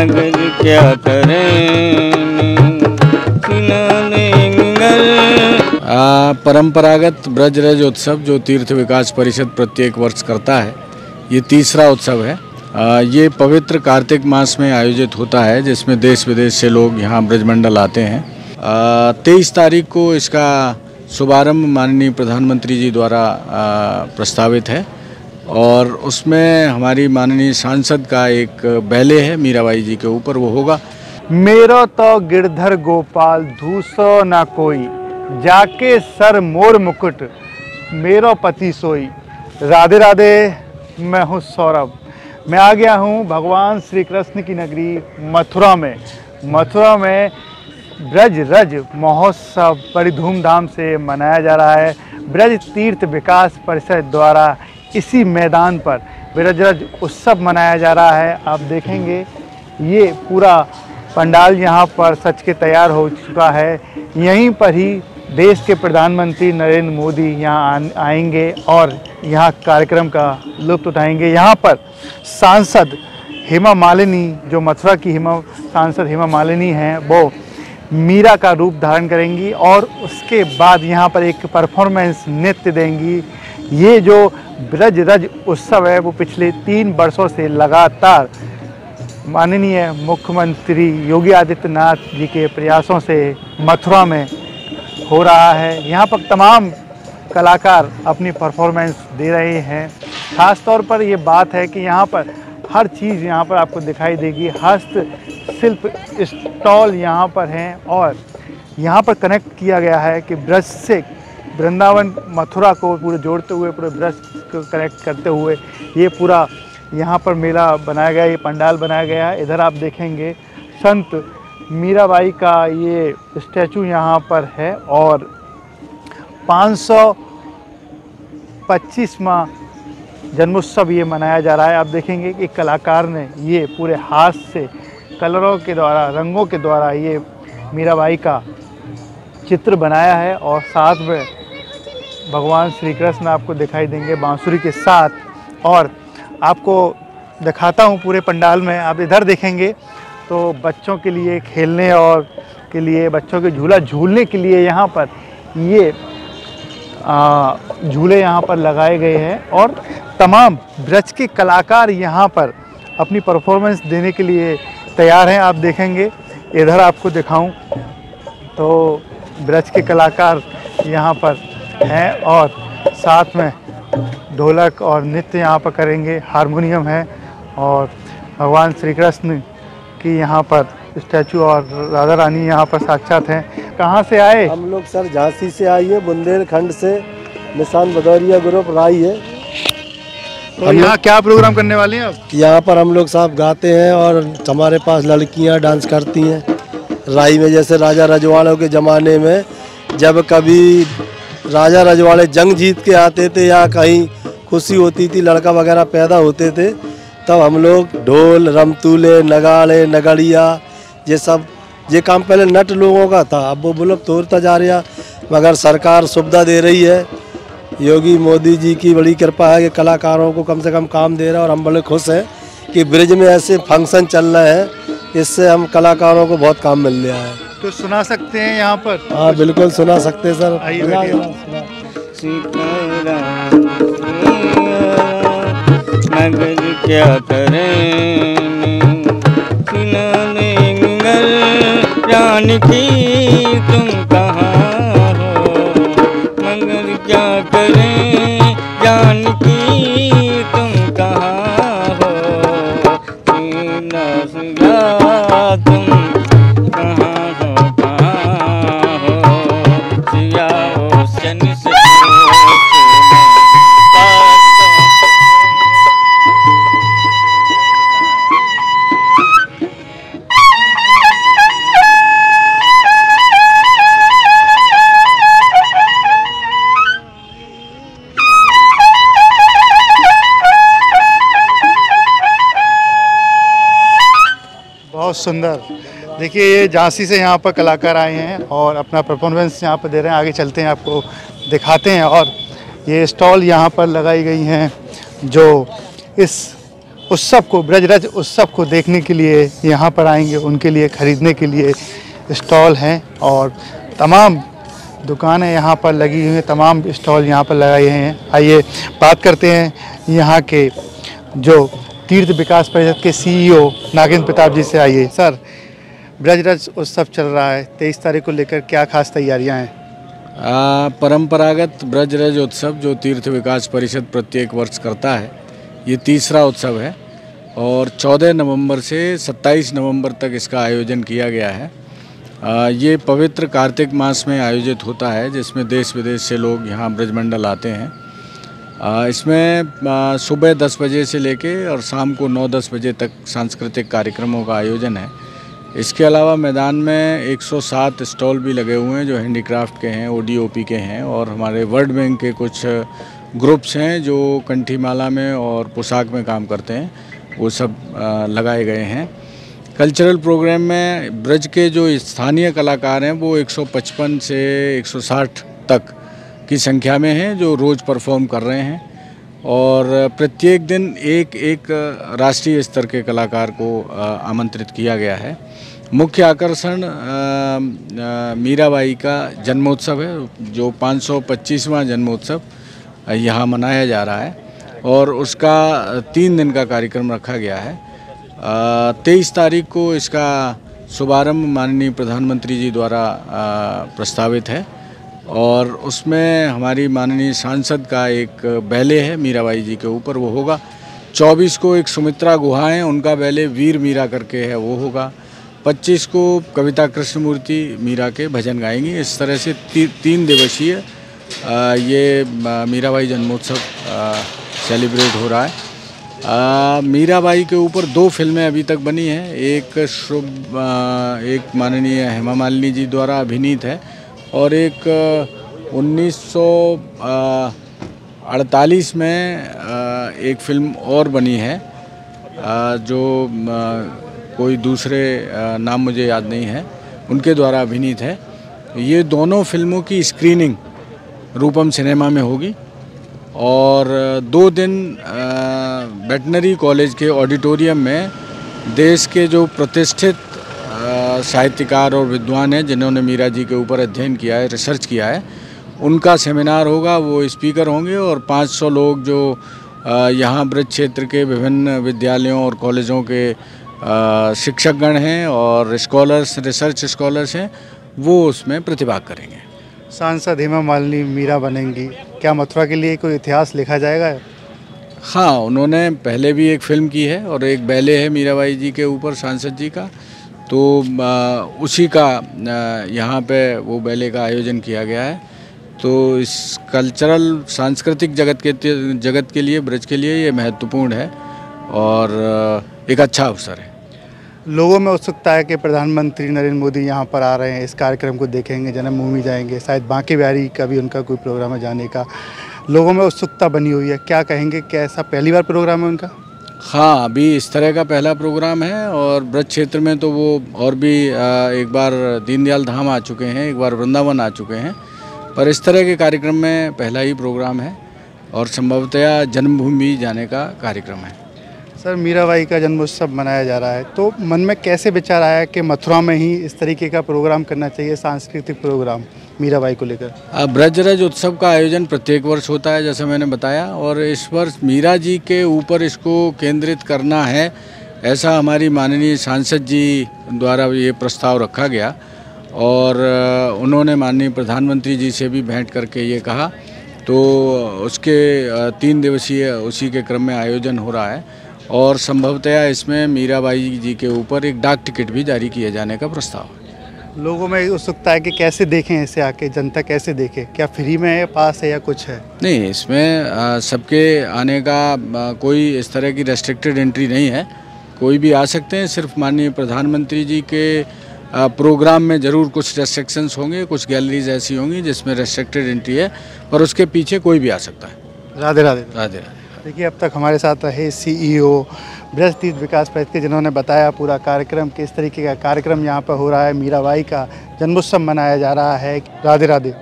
मगर क्या करें परंपरागत ब्रजरज उत्सव जो तीर्थ विकास परिषद प्रत्येक वर्ष करता है, ये तीसरा उत्सव है। ये पवित्र कार्तिक मास में आयोजित होता है, जिसमें देश विदेश से लोग यहाँ ब्रजमंडल आते हैं। 23 तारीख को इसका शुभारंभ माननीय प्रधानमंत्री जी द्वारा प्रस्तावित है और उसमें हमारी माननीय सांसद का एक बैले है मीराबाई जी के ऊपर, वो होगा। मेरो तो गिरधर गोपाल धूसो ना कोई, जाके सर मोर मुकुट मेरो पति सोई। राधे राधे, मैं हूँ सौरभ। मैं आ गया हूँ भगवान श्री कृष्ण की नगरी मथुरा में। मथुरा में ब्रज रज महोत्सव बड़ी धूमधाम से मनाया जा रहा है। ब्रज तीर्थ विकास परिषद द्वारा इसी मैदान पर ब्रज रज उत्सव मनाया जा रहा है। आप देखेंगे ये पूरा पंडाल यहाँ पर सज के तैयार हो चुका है। यहीं पर ही देश के प्रधानमंत्री नरेंद्र मोदी यहाँ आएंगे और यहाँ कार्यक्रम का लुत्फ उठाएंगे। यहाँ पर सांसद हेमा मालिनी, जो मथुरा की सांसद हेमा मालिनी हैं, वो मीरा का रूप धारण करेंगी और उसके बाद यहाँ पर एक परफॉर्मेंस नृत्य देंगी। ये जो ब्रज रज उत्सव है वो पिछले 3 वर्षों से लगातार माननीय मुख्यमंत्री योगी आदित्यनाथ जी के प्रयासों से मथुरा में हो रहा है। यहाँ पर तमाम कलाकार अपनी परफॉर्मेंस दे रहे हैं। ख़ास तौर पर ये बात है कि यहाँ पर हर चीज़ यहाँ पर आपको दिखाई देगी। हस्तशिल्प स्टॉल यहाँ पर हैं और यहाँ पर कनेक्ट किया गया है कि ब्रज से वृंदावन मथुरा को पूरे जोड़ते हुए, पूरे ब्रज को कनेक्ट करते हुए ये पूरा यहाँ पर मेला बनाया गया, ये पंडाल बनाया गया है। इधर आप देखेंगे संत मीराबाई का ये स्टैचू यहाँ पर है और 525वां जन्मोत्सव ये मनाया जा रहा है। आप देखेंगे कि कलाकार ने ये पूरे हाथ से कलरों के द्वारा, रंगों के द्वारा ये मीराबाई का चित्र बनाया है और साथ में भगवान श्री कृष्ण आपको दिखाई देंगे बांसुरी के साथ। और आपको दिखाता हूँ पूरे पंडाल में, आप इधर देखेंगे तो बच्चों के लिए खेलने और के लिए, बच्चों के झूला झूलने के लिए यहाँ पर ये झूले यहाँ पर लगाए गए हैं और तमाम ब्रज के कलाकार यहाँ पर अपनी परफॉर्मेंस देने के लिए तैयार हैं। आप देखेंगे, इधर आपको दिखाऊं तो ब्रज के कलाकार यहाँ पर हैं और साथ में ढोलक और नृत्य यहाँ पर करेंगे, हारमोनियम है और भगवान श्री कृष्ण की यहाँ पर स्टैचू और राधा रानी यहाँ पर साक्षात हैं। कहाँ से आए? हम लोग सर झांसी से आई है, बुंदेलखंड से निशान भदौरिया ग्रुप राई है। तो यहाँ क्या प्रोग्राम करने वाले हैं आप? यहाँ पर हम लोग साहब गाते हैं और हमारे पास लड़कियाँ डांस करती हैं राई में। जैसे राजा रजवाड़ों के ज़माने में जब कभी राजा रजवाड़े जंग जीत के आते थे या कहीं खुशी होती थी, लड़का वगैरह पैदा होते थे, तब हम लोग ढोल, रमतूले, नगाड़े, नगड़िया, ये काम पहले नट लोगों का था, अब वो विलुप्त होता जा रहा। मगर सरकार सुविधा दे रही है, योगी मोदी जी की बड़ी कृपा है कि कलाकारों को कम से कम काम दे रहा है और हम बड़े खुश हैं कि ब्रिज में ऐसे फंक्शन चल रहे हैं, इससे हम कलाकारों को बहुत काम मिल रहा है। तो सुना सकते हैं यहाँ पर? हाँ बिल्कुल सुना सकते हैं सर। मगर क्या करें जानकी तुम कहाँ हो, मगर क्या करें जानकी तुम कहाँ हो, सीना सुगा तुम कहाँ हो सिया ओशन से बहुत सुंदर। देखिए ये झांसी से यहाँ पर कलाकार आए हैं और अपना परफॉर्मेंस यहाँ पर दे रहे हैं। आगे चलते हैं, आपको दिखाते हैं। और ये स्टॉल यहाँ पर लगाई गई हैं जो इस उत्सव को, ब्रजरज उत्सव को देखने के लिए यहाँ पर आएंगे, उनके लिए खरीदने के लिए स्टॉल हैं और तमाम दुकानें यहाँ पर लगी हुई हैं, तमाम स्टॉल यहाँ पर लगाए हैं। आइए बात करते हैं यहाँ के जो तीर्थ विकास परिषद के सीईओ नागेंद्र प्रताप जी से। आइए सर, ब्रजरज उत्सव चल रहा है, 23 तारीख को लेकर क्या खास तैयारियाँ हैं? परंपरागत ब्रजरज उत्सव जो तीर्थ विकास परिषद प्रत्येक वर्ष करता है, ये तीसरा उत्सव है और 14 नवंबर से 27 नवंबर तक इसका आयोजन किया गया है। ये पवित्र कार्तिक मास में आयोजित होता है, जिसमें देश विदेश से लोग यहाँ ब्रजमंडल आते हैं। इसमें सुबह 10 बजे से लेके और शाम को 9-10 बजे तक सांस्कृतिक कार्यक्रमों का आयोजन है। इसके अलावा मैदान में 107 स्टॉल भी लगे हुए हैं जो हैंडीक्राफ्ट के हैं, ODOP के हैं और हमारे वर्ल्ड बैंक के कुछ ग्रुप्स हैं जो कंठीमाला में और पोशाक में काम करते हैं, वो सब लगाए गए हैं। कल्चरल प्रोग्राम में ब्रज के जो स्थानीय कलाकार हैं वो 155 से 160 तक की संख्या में हैं जो रोज़ परफॉर्म कर रहे हैं और प्रत्येक दिन एक राष्ट्रीय स्तर के कलाकार को आमंत्रित किया गया है। मुख्य आकर्षण मीराबाई का जन्मोत्सव है जो 525वां जन्मोत्सव यहाँ मनाया जा रहा है और उसका 3 दिन का कार्यक्रम रखा गया है। 23 तारीख को इसका शुभारंभ माननीय प्रधानमंत्री जी द्वारा प्रस्तावित है और उसमें हमारी माननीय सांसद का एक बैले है मीराबाई जी के ऊपर, वो होगा। 24 को एक सुमित्रा गुहा है, उनका बैले वीर मीरा करके है, वो होगा। 25 को कविता कृष्णमूर्ति मीरा के भजन गाएंगे। इस तरह से 3 दिवसीय ये मीराबाई जन्मोत्सव सेलिब्रेट हो रहा है। मीराबाई के ऊपर 2 फिल्में अभी तक बनी हैं। एक माननीय हेमा मालिनी जी द्वारा अभिनीत है और एक 1948 में एक फिल्म और बनी है जो कोई दूसरे नाम मुझे याद नहीं है, उनके द्वारा अभिनीत है। ये दोनों फिल्मों की स्क्रीनिंग रूपम सिनेमा में होगी और 2 दिन वेटनरी कॉलेज के ऑडिटोरियम में देश के जो प्रतिष्ठित साहित्यकार और विद्वान हैं जिन्होंने मीरा जी के ऊपर अध्ययन किया है, रिसर्च किया है, उनका सेमिनार होगा। वो स्पीकर होंगे और 500 लोग जो यहाँ ब्रज क्षेत्र के विभिन्न विद्यालयों और कॉलेजों के शिक्षकगण हैं और स्कॉलर्स, रिसर्च स्कॉलर्स हैं, वो उसमें प्रतिभाग करेंगे। सांसद हेमा मालिनी मीरा बनेंगी, क्या मथुरा के लिए कोई इतिहास लिखा जाएगा? हाँ, उन्होंने पहले भी एक फिल्म की है और एक बैले है मीराबाई जी के ऊपर सांसद जी का, तो उसी का यहाँ पे वो बैले का आयोजन किया गया है। तो इस कल्चरल सांस्कृतिक जगत के लिए, ब्रज के लिए ये महत्वपूर्ण है और एक अच्छा अवसर है। लोगों में उत्सुकता है कि प्रधानमंत्री नरेंद्र मोदी यहाँ पर आ रहे हैं, इस कार्यक्रम को देखेंगे, जन्मभूमि जाएंगे, शायद बांके बिहारी का भी उनका कोई प्रोग्राम है जाने का। लोगों में उत्सुकता बनी हुई है, क्या कहेंगे, क्या ऐसा पहली बार प्रोग्राम है उनका? हाँ, अभी इस तरह का पहला प्रोग्राम है और ब्रज क्षेत्र में तो वो और भी एक बार दीनदयाल धाम आ चुके हैं, एक बार वृंदावन आ चुके हैं, पर इस तरह के कार्यक्रम में पहला ही प्रोग्राम है और संभवतः जन्मभूमि जाने का कार्यक्रम है। सर, मीराबाई का जन्मोत्सव मनाया जा रहा है, तो मन में कैसे विचार आया कि मथुरा में ही इस तरीके का प्रोग्राम करना चाहिए, सांस्कृतिक प्रोग्राम मीराबाई को लेकर? ब्रजरज उत्सव का आयोजन प्रत्येक वर्ष होता है जैसा मैंने बताया, और इस वर्ष मीरा जी के ऊपर इसको केंद्रित करना है, ऐसा हमारी माननीय सांसद जी द्वारा ये प्रस्ताव रखा गया और उन्होंने माननीय प्रधानमंत्री जी से भी भेंट करके ये कहा, तो उसके 3 दिवसीय उसी के क्रम में आयोजन हो रहा है और संभवतः इसमें मीराबाई जी के ऊपर एक डाक टिकट भी जारी किए जाने का प्रस्ताव है। लोगों में उत्सुकता है कि कैसे देखें इसे आके, जनता कैसे देखे, क्या फ्री में है, पास है या कुछ है? नहीं, इसमें सबके आने का कोई इस तरह की रेस्ट्रिक्टेड एंट्री नहीं है, कोई भी आ सकते हैं। सिर्फ माननीय प्रधानमंत्री जी के प्रोग्राम में ज़रूर कुछ रेस्ट्रिक्शंस होंगे, कुछ गैलरीज ऐसी होंगी जिसमें रेस्ट्रिक्टेड एंट्री है, पर उसके पीछे कोई भी आ सकता है। राधे राधे। राधे राधे। देखिए, अब तक हमारे साथ रहे सीईओ ब्रज तीर्थ विकास परिषद के, जिन्होंने बताया पूरा कार्यक्रम किस तरीके का कार्यक्रम यहाँ पर हो रहा है। मीराबाई का जन्मोत्सव मनाया जा रहा है। राधे राधे।